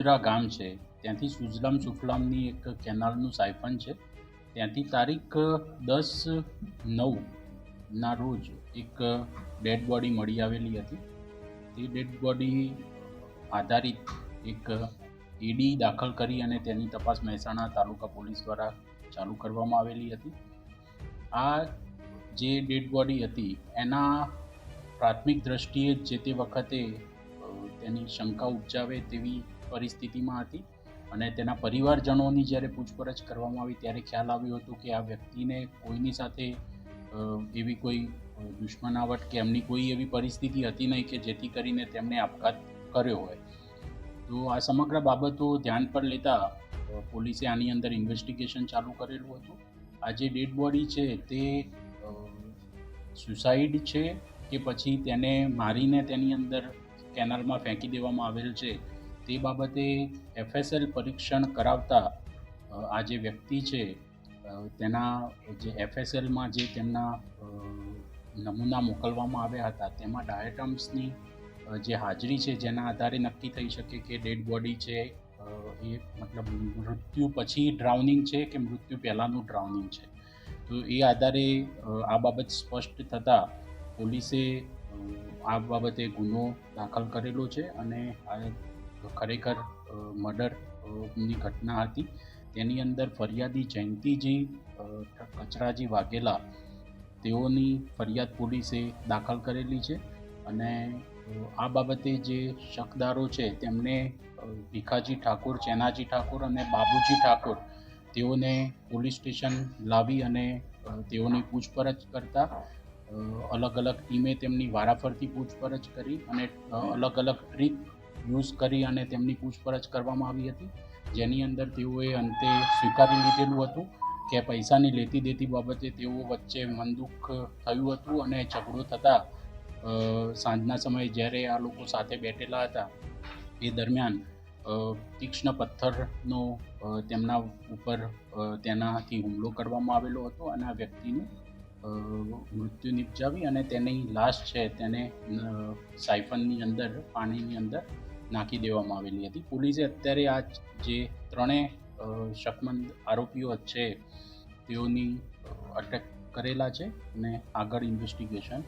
સુજરા ગામ છે ત્યાંથી સુજલામ સુફલામની એક કેનાલનું સાયફન છે. ત્યાંથી તારીખ 10/9ના રોજ એક ડેડ બોડી મળી આવેલી હતી. તે ડેડ બોડી આધારિત એક ઈડી દાખલ કરી અને તેની તપાસ મહેસાણા તાલુકા પોલીસ દ્વારા ચાલુ કરવામાં આવેલી હતી. આ જે ડેડ બોડી હતી એના પ્રાથમિક દ્રષ્ટિએ જે તે વખતે તેની શંકા ઉપજાવે તેવી પરિસ્થિતિમાં હતી અને તેના પરિવારજનોની જ્યારે પૂછપરછ કરવામાં આવી ત્યારે ખ્યાલ આવ્યો હતો કે આ વ્યક્તિને કોઈની સાથે એવી કોઈ દુશ્મનાવટ કે એમની કોઈ એવી પરિસ્થિતિ હતી નહીં કે જેથી કરીને તેમણે આપઘાત કર્યો હોય. તો આ સમગ્ર બાબતો ધ્યાન પર લેતા પોલીસે આની અંદર ઇન્વેસ્ટિગેશન ચાલુ કરેલું હતું. આ જે ડેડ બોડી છે તે સુસાઇડ છે કે પછી તેને મારીને તેની અંદર કેનાલમાં ફેંકી દેવામાં આવેલ છે તે બાબતે FSL પરીક્ષણ કરાવતા આ જે વ્યક્તિ છે તેના જે FSLમાં જે તેમના નમૂના મોકલવામાં આવ્યા હતા તેમાં ડાયટમ્સની જે હાજરી છે જેના આધારે નક્કી થઈ શકે કે ડેડ બોડી છે એ મતલબ મૃત્યુ પછી ડ્રાઉનિંગ છે કે મૃત્યુ પહેલાંનું ડ્રાઉનિંગ છે. તો એ આધારે આ બાબત સ્પષ્ટ થતાં પોલીસે આ બાબતે ગુનો દાખલ કરેલો છે અને આ ખરેખર મર્ડરની ઘટના હતી. તેની અંદર ફરિયાદી જયંતિજી કચરાજી વાઘેલા તેઓની ફરિયાદ પોલીસે દાખલ કરેલી છે અને આ બાબતે જે શકદારો છે તેમને ભીખાજી ઠાકોર, ચેનાજી ઠાકોર અને બાબુજી ઠાકોર તેઓને પોલીસ સ્ટેશન લાવી અને તેઓની પૂછપરછ કરતા અલગ અલગ ટીમે તેમની વારાફરતી પૂછપરછ કરી અને અલગ અલગ ટ્રીક યુઝ કરી અને તેમની પૂછપરછ કરવામાં આવી હતી, જેની અંદર તેઓએ અંતે સ્વીકારી લીધેલું હતું કે પૈસાની લેતી દેતી બાબતે તેઓ વચ્ચે મનદુખ થયું હતું અને ઝઘડો થતાં સાંજના સમયે જ્યારે આ લોકો સાથે બેઠેલા હતા એ દરમિયાન તીક્ષ્ણ પથ્થરનો તેમના ઉપર તેનાથી હુમલો કરવામાં આવેલો હતો અને આ વ્યક્તિનું મૃત્યુ નિપજાવી અને તેની લાશ છે તેને સાયફનની અંદર પાણીની અંદર નાખી દેવામાં આવેલી હતી. પોલીસે અત્યારે આ જે ત્રણેય શકમંદ આરોપીઓ છે તેઓની અટક કરેલા છે અને આગળ ઇન્વેસ્ટિગેશન